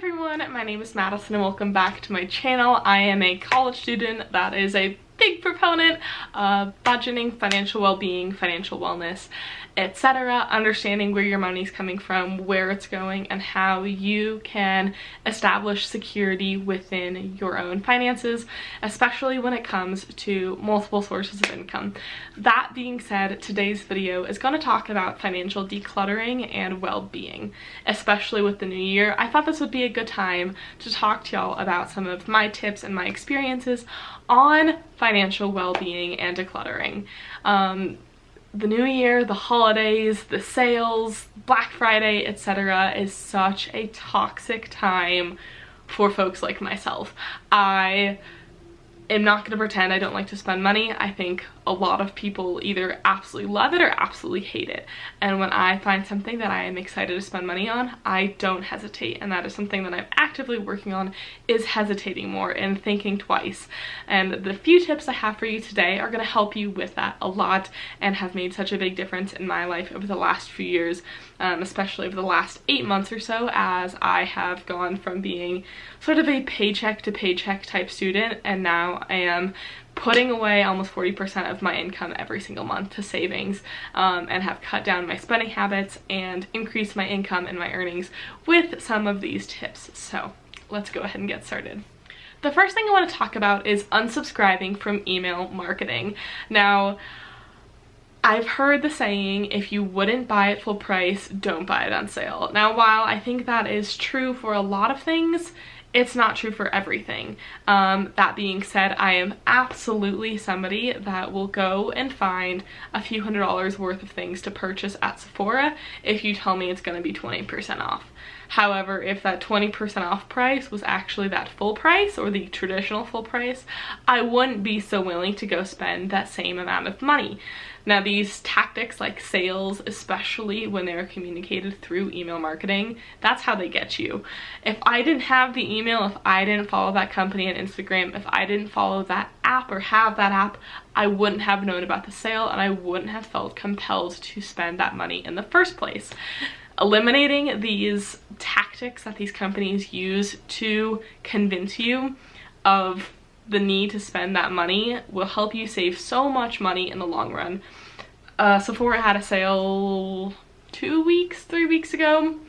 everyone, my name is Madison and welcome back to my channel. I am a college student that is a big proponent of budgeting, financial well-being, financial wellness, etc. Understanding where your money's coming from, where it's going, and how you can establish security within your own finances, especially when it comes to multiple sources of income. That being said, today's video is going to talk about financial decluttering and well-being, especially with the new year. I thought this would be a good time to talk to y'all about some of my tips and my experiences on financial well-being and decluttering. The new year, the holidays, the sales, Black Friday, etc. is such a toxic time for folks like myself. I am not going to pretend I don't like to spend money. I think a lot of people either absolutely love it or absolutely hate it. And when I find something that I am excited to spend money on, I don't hesitate. And that is something that I'm actively working on, is hesitating more and thinking twice. And the few tips I have for you today are going to help you with that a lot and have made such a big difference in my life over the last few years, especially over the last 8 months or so, as I have gone from being sort of a paycheck to paycheck type student, and now I am putting away almost 40% of my income every single month to savings, and have cut down my spending habits and increased my income and my earnings with some of these tips. So let's go ahead and get started. The first thing I want to talk about is unsubscribing from email marketing. Now, I've heard the saying, if you wouldn't buy it full price, don't buy it on sale. Now, while I think that is true for a lot of things, it's not true for everything. That being said, I am absolutely somebody that will go and find a few $100s worth of things to purchase at Sephora if you tell me it's going to be 20% off. However, if that 20% off price was actually that full price or the traditional full price, I wouldn't be so willing to go spend that same amount of money. Now, these tactics like sales, especially when they're communicated through email marketing, that's how they get you. If I didn't have the email, if I didn't follow that company on Instagram, if I didn't follow that app or have that app, I wouldn't have known about the sale and I wouldn't have felt compelled to spend that money in the first place. Eliminating these tactics that these companies use to convince you of the need to spend that money will help you save so much money in the long run. Sephora had a sale 3 weeks ago.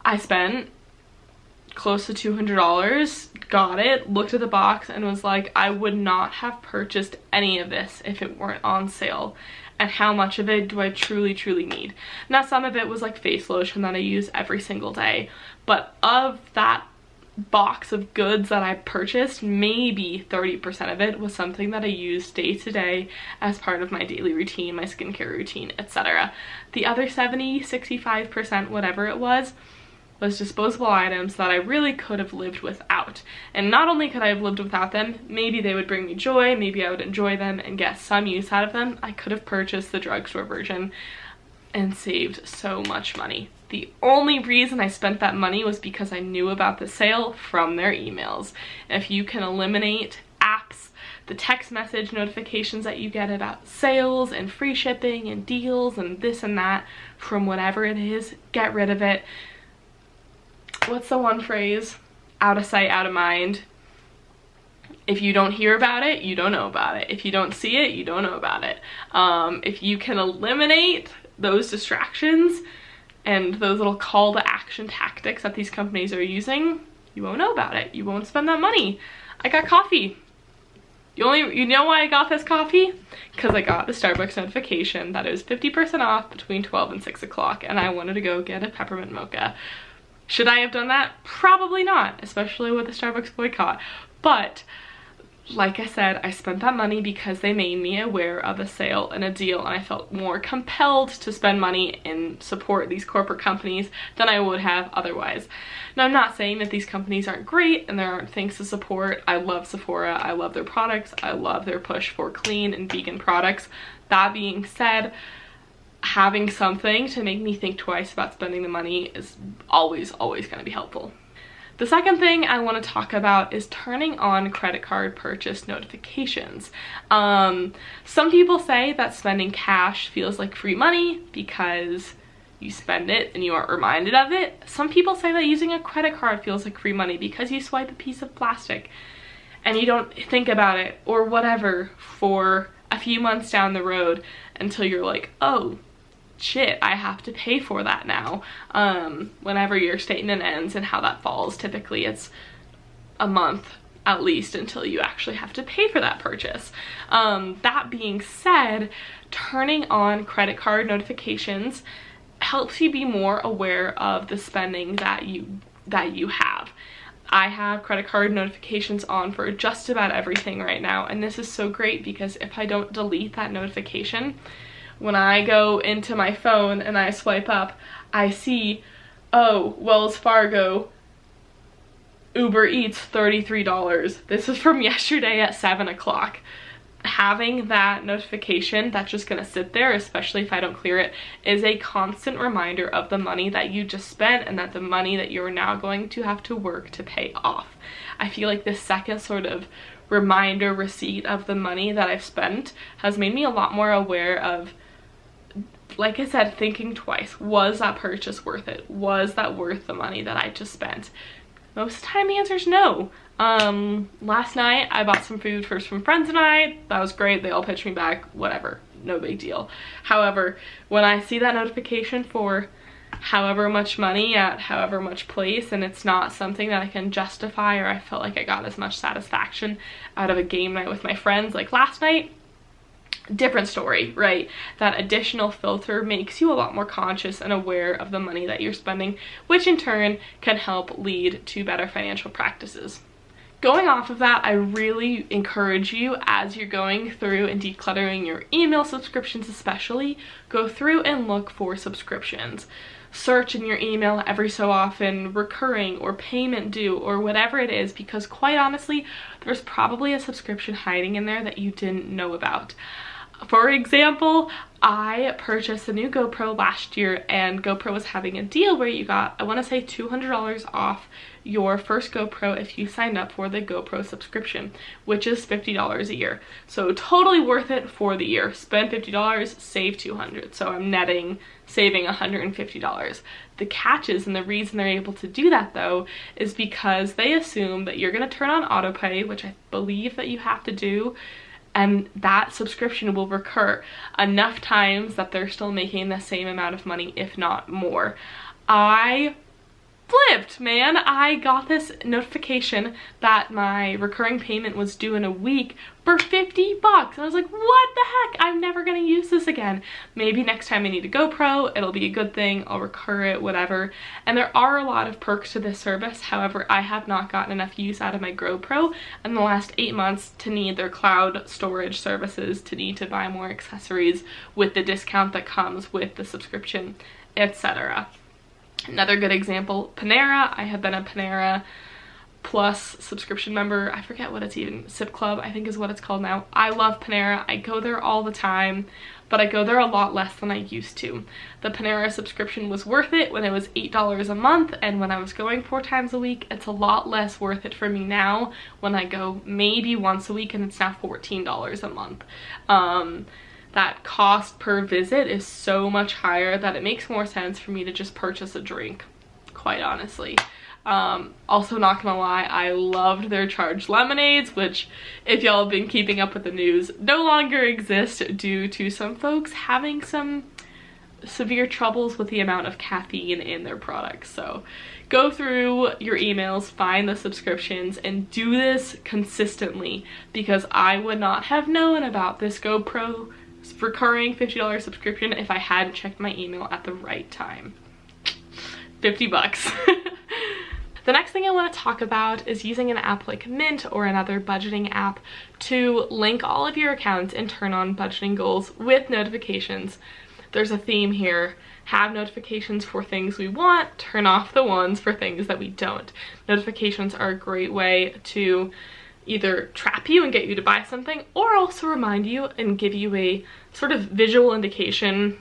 I spent close to $200, got it, looked at the box, and was like, I would not have purchased any of this if it weren't on sale. And how much of it do I truly need? Now, some of it was like face lotion that I use every single day, but of that box of goods that I purchased, maybe 30% of it was something that I used day to day as part of my daily routine, my skincare routine, etc. The other 65%, whatever it was disposable items that I really could have lived without. And not only could I have lived without them, maybe they would bring me joy, maybe I would enjoy them and get some use out of them. I could have purchased the drugstore version and saved so much money. The only reason I spent that money was because I knew about the sale from their emails. If you can eliminate apps, the text message notifications that you get about sales and free shipping and deals and this and that from whatever it is, get rid of it. What's the one phrase? Out of sight, out of mind. If you don't hear about it, you don't know about it. If you don't see it, you don't know about it. If you can eliminate those distractions and those little call to action tactics that these companies are using, you won't know about it. You won't spend that money. I got coffee. You know why I got this coffee? Because I got the Starbucks notification that it was 50% off between 12 and 6 o'clock, and I wanted to go get a peppermint mocha. Should I have done that? Probably not, especially with the Starbucks boycott. But like I said, I spent that money because they made me aware of a sale and a deal, and I felt more compelled to spend money and support these corporate companies than I would have otherwise. Now, I'm not saying that these companies aren't great and there aren't things to support. I love Sephora, I love their products, I love their push for clean and vegan products. That being said, having something to make me think twice about spending the money is always going to be helpful. The second thing I want to talk about is turning on credit card purchase notifications. Some people say that spending cash feels like free money because you spend it and you aren't reminded of it. Some people say that using a credit card feels like free money because you swipe a piece of plastic and you don't think about it or whatever for a few months down the road until you're like, oh shit, I have to pay for that now. Whenever your statement ends and how that falls, typically it's a month at least until you actually have to pay for that purchase. That being said, turning on credit card notifications helps you be more aware of the spending that you have. I have credit card notifications on for just about everything right now, and this is so great because if I don't delete that notification, when I go into my phone and I swipe up, I see, oh, Wells Fargo, Uber Eats, $33. This is from yesterday at 7 o'clock. Having that notification that's just gonna sit there, especially if I don't clear it, is a constant reminder of the money that you just spent and that the money that you're now going to have to work to pay off. I feel like this second sort of reminder receipt of the money that I've spent has made me a lot more aware of, like I said, thinking twice. Was that purchase worth it? Was that worth the money that I just spent? Most of the time the answer is no. Last night I bought some food for some friends and I. That was great. They all pitched me back, whatever, no big deal. However, when I see that notification for however much money at however much place and it's not something that I can justify, or I felt like I got as much satisfaction out of a game night with my friends like last night, different story, right? That additional filter makes you a lot more conscious and aware of the money that you're spending, which in turn can help lead to better financial practices. Going off of that, I really encourage you, as you're going through and decluttering your email subscriptions especially, go through and look for subscriptions. Search in your email every so often, recurring or payment due or whatever it is, because quite honestly, there's probably a subscription hiding in there that you didn't know about. For example, I purchased a new GoPro last year and GoPro was having a deal where you got, I want to say $200 off your first GoPro if you signed up for the GoPro subscription, which is $50 a year. So totally worth it for the year. Spend $50, save $200. So I'm saving $150. The catch is, and the reason they're able to do that though, is because they assume that you're going to turn on autopay, which I believe that you have to do, and that subscription will recur enough times that they're still making the same amount of money, if not more. I flipped, man. I got this notification that my recurring payment was due in a week for $50. And I was like, what the heck? I'm never gonna use this again. Maybe next time I need a GoPro, it'll be a good thing. I'll recur it, whatever. And there are a lot of perks to this service. However, I have not gotten enough use out of my GoPro in the last 8 months to need their cloud storage services, to need to buy more accessories with the discount that comes with the subscription, etc. Another good example, Panera. I have been a Panera Plus subscription member. I forget what it's even, Sip Club I think is what it's called now. I love Panera. I go there all the time, but I go there a lot less than I used to. The Panera subscription was worth it when it was $8 a month, and when I was going 4 times a week, it's a lot less worth it for me now when I go maybe once a week and it's now $14 a month. That cost per visit is so much higher that it makes more sense for me to just purchase a drink, quite honestly. Also, not gonna lie, I loved their charged lemonades, which, if y'all have been keeping up with the news, no longer exist due to some folks having some severe troubles with the amount of caffeine in their products. So go through your emails, find the subscriptions, and do this consistently, because I would not have known about this GoPro recurring $50 subscription if I hadn't checked my email at the right time. $50. The next thing I want to talk about is using an app like Mint or another budgeting app to link all of your accounts and turn on budgeting goals with notifications. There's a theme here. Have notifications for things we want, turn off the ones for things that we don't. Notifications are a great way to either trap you and get you to buy something, or also remind you and give you a sort of visual indication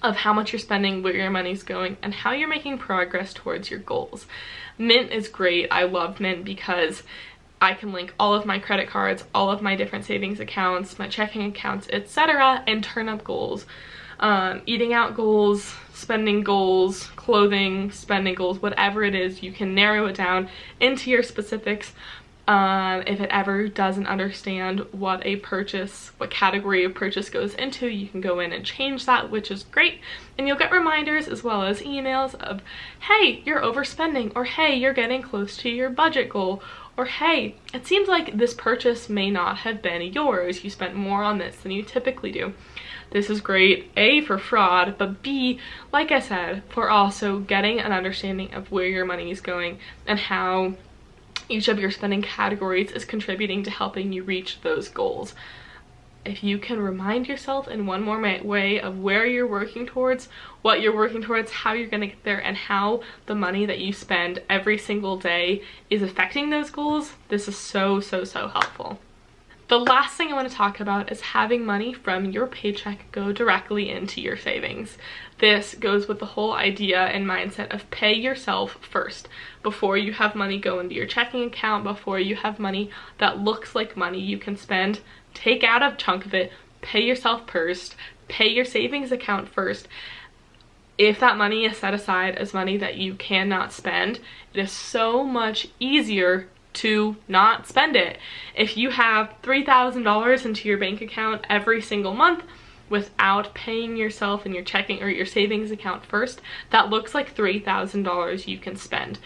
of how much you're spending, where your money's going, and how you're making progress towards your goals. Mint is great. I love Mint because I can link all of my credit cards, all of my different savings accounts, my checking accounts, etc., and turn up goals. eating out goals, spending goals, clothing, spending goals, whatever it is, you can narrow it down into your specifics. If it ever doesn't understand what category of purchase goes into, you can go in and change that, which is great. And you'll get reminders as well as emails of, hey, you're overspending, or hey, you're getting close to your budget goal, or hey, it seems like this purchase may not have been yours. You spent more on this than you typically do. This is great, A, for fraud, but B, like I said, for also getting an understanding of where your money is going and how each of your spending categories is contributing to helping you reach those goals. If you can remind yourself in one more way of where you're working towards, what you're working towards, how you're going to get there, and how the money that you spend every single day is affecting those goals, this is so helpful. The last thing I want to talk about is having money from your paycheck go directly into your savings. This goes with the whole idea and mindset of pay yourself first. Before you have money go into your checking account, before you have money that looks like money you can spend, take out a chunk of it, pay yourself first, pay your savings account first. If that money is set aside as money that you cannot spend, it is so much easier to not spend it. If you have $3,000 into your bank account every single month without paying yourself in your checking or your savings account first, that looks like $3,000 you can spend.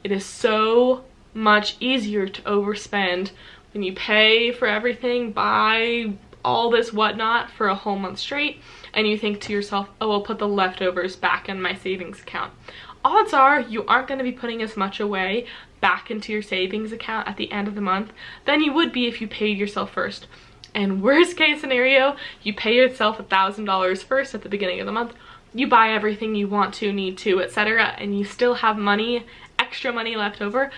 It is so much easier to overspend when you pay for everything, buy all this whatnot for a whole month straight, and you think to yourself, oh, I'll put the leftovers back in my savings account. Odds are you aren't going to be putting as much away back into your savings account at the end of the month than you would be if you paid yourself first. And worst case scenario, you pay yourself $1,000 first at the beginning of the month, you buy everything you want to, need to, etc., and you still have money, extra money left over.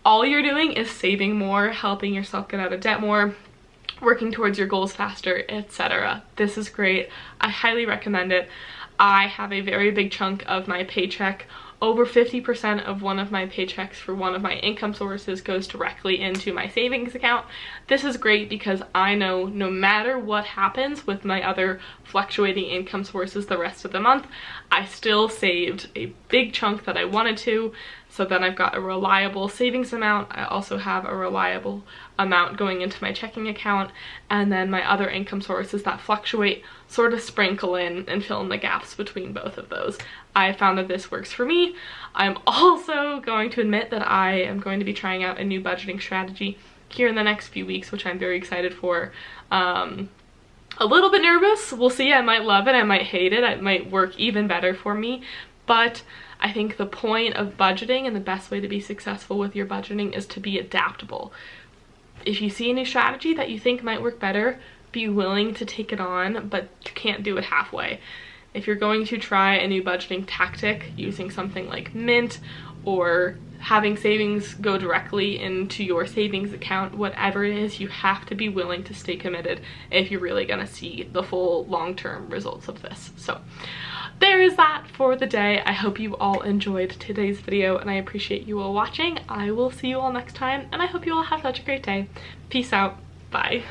All you're doing is saving more, helping yourself get out of debt more, working towards your goals faster, etc. This is great. I highly recommend it. I have a very big chunk of my paycheck. Over 50% of one of my paychecks for one of my income sources goes directly into my savings account. This is great because I know no matter what happens with my other fluctuating income sources the rest of the month, I still saved a big chunk that I wanted to. So then I've got a reliable savings amount. I also have a reliable amount going into my checking account, and then my other income sources that fluctuate sort of sprinkle in and fill in the gaps between both of those. I found that this works for me. I'm also going to admit that I am going to be trying out a new budgeting strategy here in the next few weeks, which I'm very excited for. A little bit nervous. We'll see. I might love it. I might hate it. It might work even better for me. But I think the point of budgeting and the best way to be successful with your budgeting is to be adaptable. If you see a new strategy that you think might work better, be willing to take it on, but you can't do it halfway. If you're going to try a new budgeting tactic using something like Mint or having savings go directly into your savings account, whatever it is, you have to be willing to stay committed if you're really gonna see the full long-term results of this. So there is that for the day. I hope you all enjoyed today's video and I appreciate you all watching. I will see you all next time and I hope you all have such a great day. Peace out. Bye.